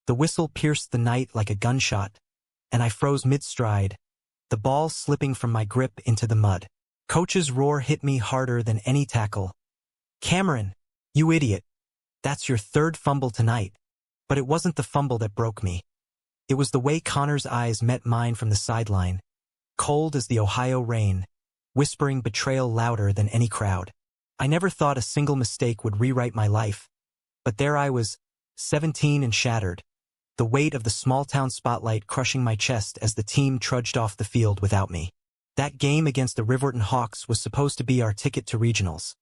The whistle pierced the night like a gunshot, and I froze mid-stride, the ball slipping from my grip into the mud. Coach's roar hit me harder than any tackle. "Cameron, you idiot. That's your third fumble tonight." But it wasn't the fumble that broke me. It was the way Connor's eyes met mine from the sideline, cold as the Ohio rain, whispering betrayal louder than any crowd. I never thought a single mistake would rewrite my life, but there I was, 17 and shattered, the weight of the small-town spotlight crushing my chest as the team trudged off the field without me. That game against the Riverton Hawks was supposed to be our ticket to regionals.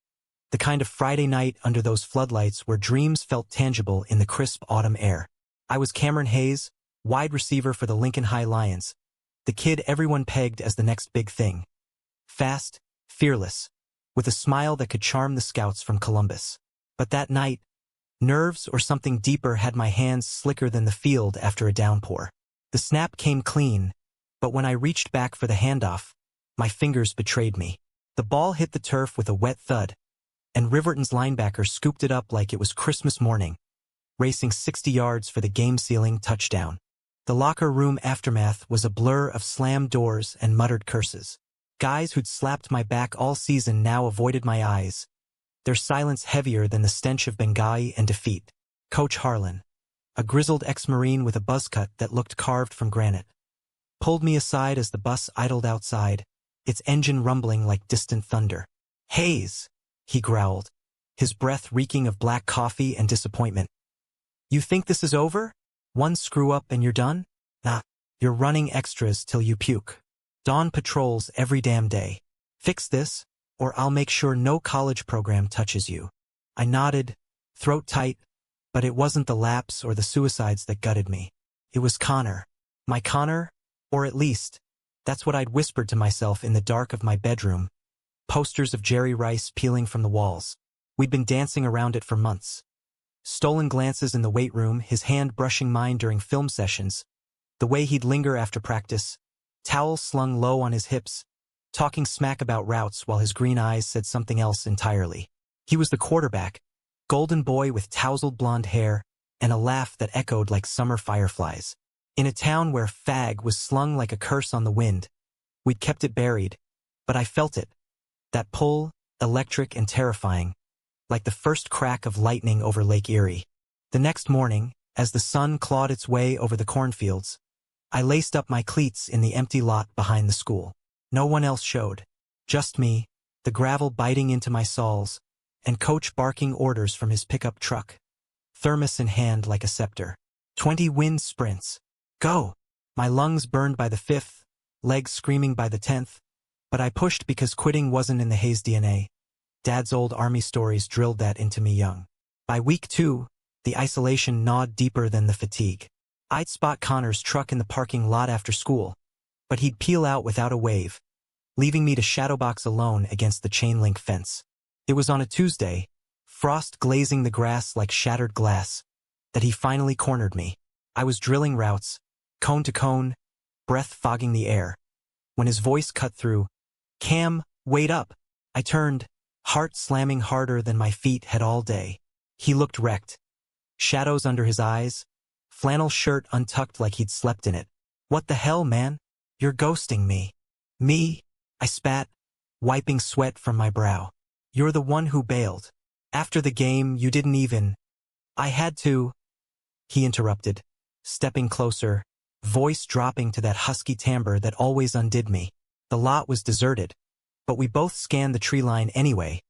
The kind of Friday night under those floodlights where dreams felt tangible in the crisp autumn air. I was Cameron Hayes, wide receiver for the Lincoln High Lions, the kid everyone pegged as the next big thing. Fast, fearless, with a smile that could charm the scouts from Columbus. But that night, nerves or something deeper had my hands slicker than the field after a downpour. The snap came clean, but when I reached back for the handoff, my fingers betrayed me. The ball hit the turf with a wet thud, and Riverton's linebacker scooped it up like it was Christmas morning, racing 60 yards for the game-sealing touchdown. The locker room aftermath was a blur of slammed doors and muttered curses. Guys who'd slapped my back all season now avoided my eyes, their silence heavier than the stench of Benghazi and defeat. Coach Harlan, a grizzled ex-Marine with a buzz cut that looked carved from granite, pulled me aside as the bus idled outside, its engine rumbling like distant thunder. "Hayes," he growled, his breath reeking of black coffee and disappointment. "You think this is over? One screw-up and you're done? Nah, you're running extras till you puke. Dawn patrols every damn day. Fix this, or I'll make sure no college program touches you." I nodded, throat tight, but it wasn't the lapse or the suicides that gutted me. It was Connor. My Connor, or at least, that's what I'd whispered to myself in the dark of my bedroom. Posters of Jerry Rice peeling from the walls. We'd been dancing around it for months. Stolen glances in the weight room, his hand brushing mine during film sessions, the way he'd linger after practice, towel slung low on his hips, talking smack about routes while his green eyes said something else entirely. He was the quarterback, golden boy with tousled blonde hair, and a laugh that echoed like summer fireflies. In a town where fag was slung like a curse on the wind, we'd kept it buried, but I felt it. That pull, electric and terrifying, like the first crack of lightning over Lake Erie. The next morning, as the sun clawed its way over the cornfields, I laced up my cleats in the empty lot behind the school. No one else showed. Just me, the gravel biting into my soles, and Coach barking orders from his pickup truck, thermos in hand like a scepter. 20 wind sprints. Go! My lungs burned by the 5th, legs screaming by the 10th, but I pushed because quitting wasn't in the Hayes DNA. Dad's old Army stories drilled that into me young. By week 2, the isolation gnawed deeper than the fatigue. I'd spot Connor's truck in the parking lot after school, but he'd peel out without a wave, leaving me to shadowbox alone against the chain-link fence. It was on a Tuesday, frost glazing the grass like shattered glass, that he finally cornered me. I was drilling routes, cone to cone, breath fogging the air, when his voice cut through. "Cam, wait up." I turned, heart slamming harder than my feet had all day. He looked wrecked. Shadows under his eyes, flannel shirt untucked like he'd slept in it. "What the hell, man? You're ghosting me." "Me?" I spat, wiping sweat from my brow. "You're the one who bailed. After the game, you didn't even—" "I had to," he interrupted, stepping closer, voice dropping to that husky timbre that always undid me. The lot was deserted, but we both scanned the tree line anyway.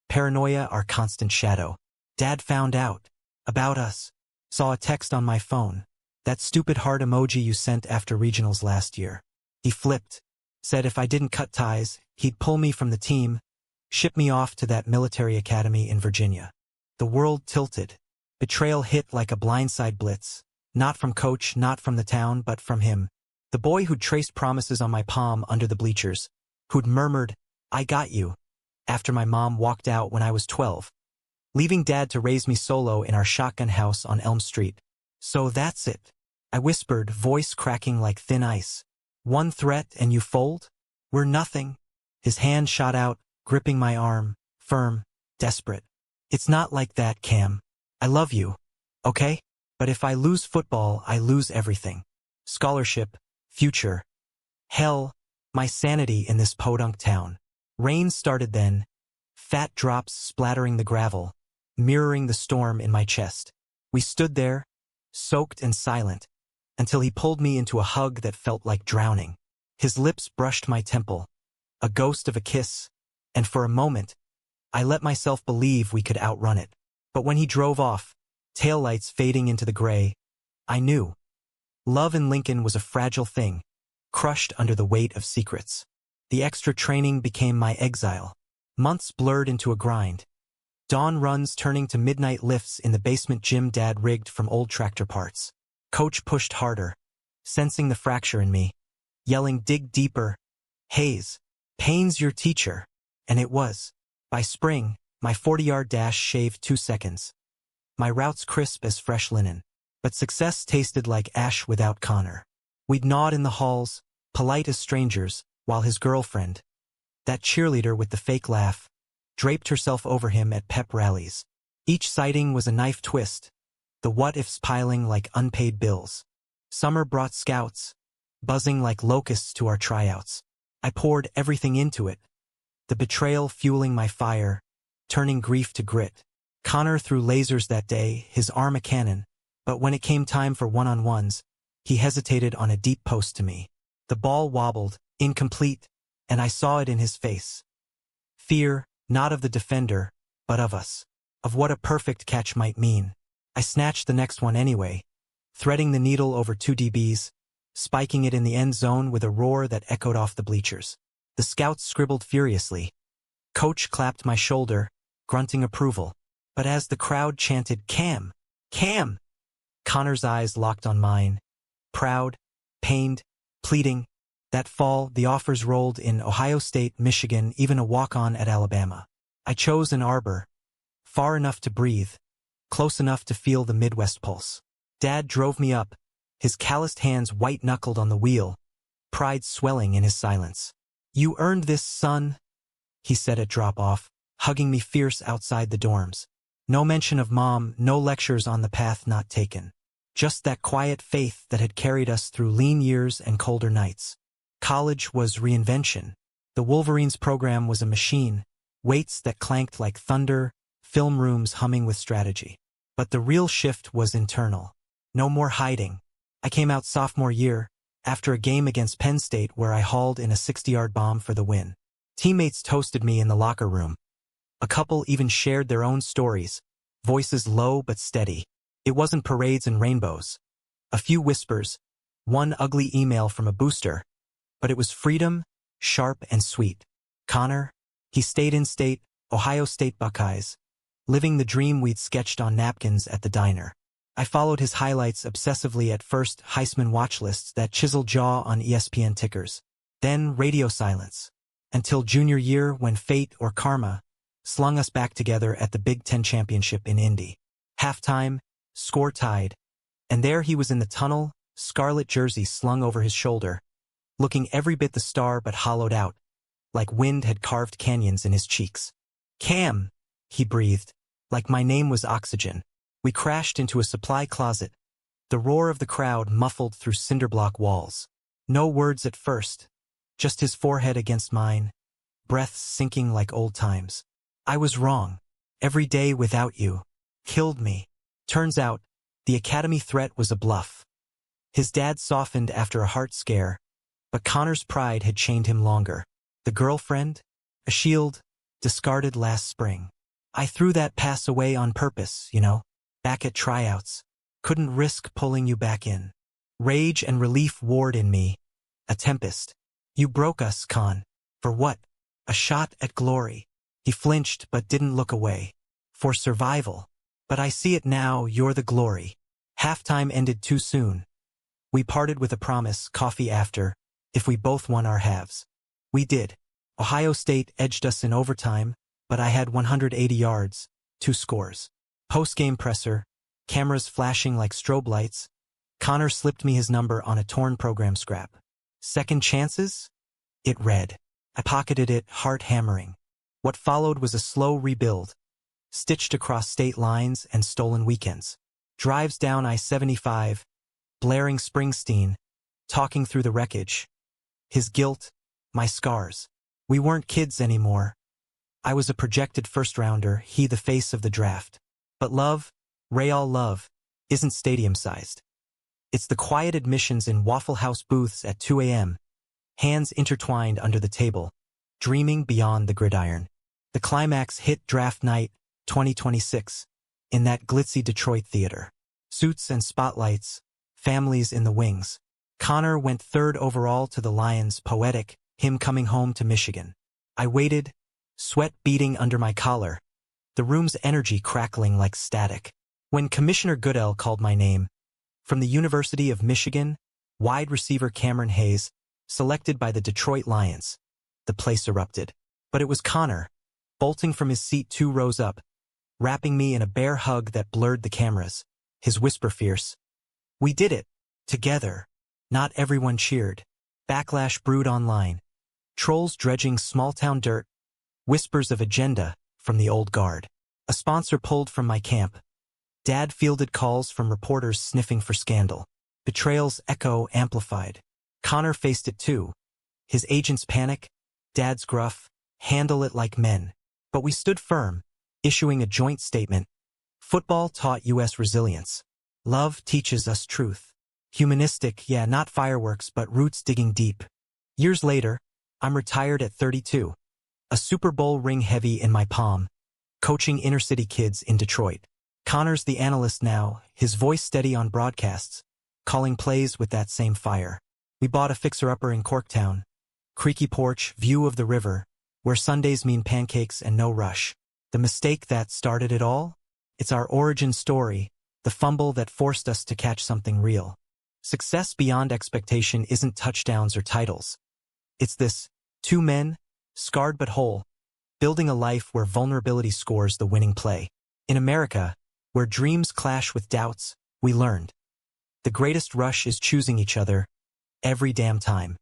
Paranoia our constant shadow. "Dad found out. About us. Saw a text on my phone. That stupid heart emoji you sent after regionals last year. He flipped. Said if I didn't cut ties, he'd pull me from the team, ship me off to that military academy in Virginia." The world tilted. Betrayal hit like a blindside blitz. Not from Coach, not from the town, but from him. The boy who'd traced promises on my palm under the bleachers, who'd murmured, "I got you," after my mom walked out when I was 12, leaving Dad to raise me solo in our shotgun house on Elm Street. "So that's it," I whispered, voice cracking like thin ice. "One threat and you fold? We're nothing." His hand shot out, gripping my arm, firm, desperate. "It's not like that, Cam. I love you, okay? But if I lose football, I lose everything. Scholarship, future. Hell, my sanity in this podunk town. Rain started then, fat drops splattering the gravel, mirroring the storm in my chest. We stood there, soaked and silent, until he pulled me into a hug that felt like drowning. His lips brushed my temple, a ghost of a kiss, and for a moment, I let myself believe we could outrun it. But when he drove off, taillights fading into the gray, I knew. Love in Lincoln was a fragile thing, crushed under the weight of secrets. The extra training became my exile. Months blurred into a grind. Dawn runs turning to midnight lifts in the basement gym Dad rigged from old tractor parts. Coach pushed harder, sensing the fracture in me, yelling, "Dig deeper. Hayes, pain's your teacher." And it was. By spring, my 40-yard dash shaved 2 seconds. My routes crisp as fresh linen. But success tasted like ash without Connor. We'd nod in the halls, polite as strangers, while his girlfriend, that cheerleader with the fake laugh, draped herself over him at pep rallies. Each sighting was a knife twist, the what-ifs piling like unpaid bills. Summer brought scouts, buzzing like locusts to our tryouts. I poured everything into it, the betrayal fueling my fire, turning grief to grit. Connor threw lasers that day, his arm a cannon, but when it came time for one-on-ones, he hesitated on a deep post to me. The ball wobbled, incomplete, and I saw it in his face. Fear, not of the defender, but of us, of what a perfect catch might mean. I snatched the next one anyway, threading the needle over 2 DBs, spiking it in the end zone with a roar that echoed off the bleachers. The scouts scribbled furiously. Coach clapped my shoulder, grunting approval. But as the crowd chanted, "Cam! Cam!" Connor's eyes locked on mine. Proud, pained, pleading. That fall, the offers rolled in Ohio State, Michigan, even a walk-on at Alabama. I chose an arbor, far enough to breathe, close enough to feel the Midwest pulse. Dad drove me up, his calloused hands white-knuckled on the wheel, pride swelling in his silence. "You earned this, son," he said at drop-off, hugging me fierce outside the dorms. No mention of Mom, no lectures on the path not taken. Just that quiet faith that had carried us through lean years and colder nights. College was reinvention. The Wolverines program was a machine, weights that clanked like thunder, film rooms humming with strategy. But the real shift was internal. No more hiding. I came out sophomore year, after a game against Penn State where I hauled in a 60-yard bomb for the win. Teammates toasted me in the locker room. A couple even shared their own stories, voices low but steady. It wasn't parades and rainbows. A few whispers, one ugly email from a booster, but it was freedom, sharp and sweet. Connor, he stayed in state, Ohio State Buckeyes, living the dream we'd sketched on napkins at the diner. I followed his highlights obsessively at first, Heisman watch lists, that chiseled jaw on ESPN tickers. Then radio silence. Until junior year when fate or karma slung us back together at the Big Ten championship in Indy. Halftime, score tied, and there he was in the tunnel, scarlet jersey slung over his shoulder, looking every bit the star but hollowed out, like wind had carved canyons in his cheeks. "Cam," he breathed, like my name was oxygen. We crashed into a supply closet, the roar of the crowd muffled through cinderblock walls. No words at first, just his forehead against mine, breaths sinking like old times. I was wrong. Every day without you killed me. Turns out, the academy threat was a bluff. His dad softened after a heart scare, but Connor's pride had chained him longer. The girlfriend? A shield, discarded last spring. I threw that pass away on purpose, back at tryouts. Couldn't risk pulling you back in. Rage and relief warred in me. A tempest. "You broke us, Con." "For what?" "A shot at glory." He flinched but didn't look away. "For survival. But I see it now, you're the glory." Halftime ended too soon. We parted with a promise, coffee after, if we both won our halves. We did. Ohio State edged us in overtime, but I had 180 yards, 2 scores. Post-game presser, cameras flashing like strobe lights. Connor slipped me his number on a torn program scrap. "Second chances?" It read. I pocketed it, heart hammering. What followed was a slow rebuild, stitched across state lines and stolen weekends. drives down I-75, blaring Springsteen, talking through the wreckage. His guilt, my scars. We weren't kids anymore. I was a projected first-rounder, he the face of the draft. But love, real love, isn't stadium-sized. It's the quiet admissions in Waffle House booths at 2 a.m., hands intertwined under the table, dreaming beyond the gridiron. The climax hit draft night, 2026, in that glitzy Detroit theater. Suits and spotlights, families in the wings. Connor went third overall to the Lions, poetic, him coming home to Michigan. I waited, sweat beading under my collar, the room's energy crackling like static. When Commissioner Goodell called my name, from the University of Michigan, wide receiver Cameron Hayes, selected by the Detroit Lions, the place erupted. But it was Connor, bolting from his seat 2 rows up, wrapping me in a bear hug that blurred the cameras, his whisper fierce. We did it, together. Not everyone cheered. Backlash brewed online. Trolls dredging small-town dirt, whispers of agenda from the old guard. A sponsor pulled from my camp. Dad fielded calls from reporters sniffing for scandal. Betrayal's echo amplified. Connor faced it too. His agents panic, Dad's gruff, handle it like men. But we stood firm, issuing a joint statement. Football taught U.S. resilience. Love teaches us truth. Humanistic, yeah, not fireworks, but roots digging deep. Years later, I'm retired at 32. A Super Bowl ring heavy in my palm, coaching inner-city kids in Detroit. Connor's the analyst now, his voice steady on broadcasts, calling plays with that same fire. We bought a fixer-upper in Corktown. Creaky porch, view of the river, where Sundays mean pancakes and no rush. The mistake that started it all? It's our origin story, the fumble that forced us to catch something real. Success beyond expectation isn't touchdowns or titles. It's this, 2 men, scarred but whole, building a life where vulnerability scores the winning play. In America, where dreams clash with doubts, we learned. The greatest rush is choosing each other, every damn time.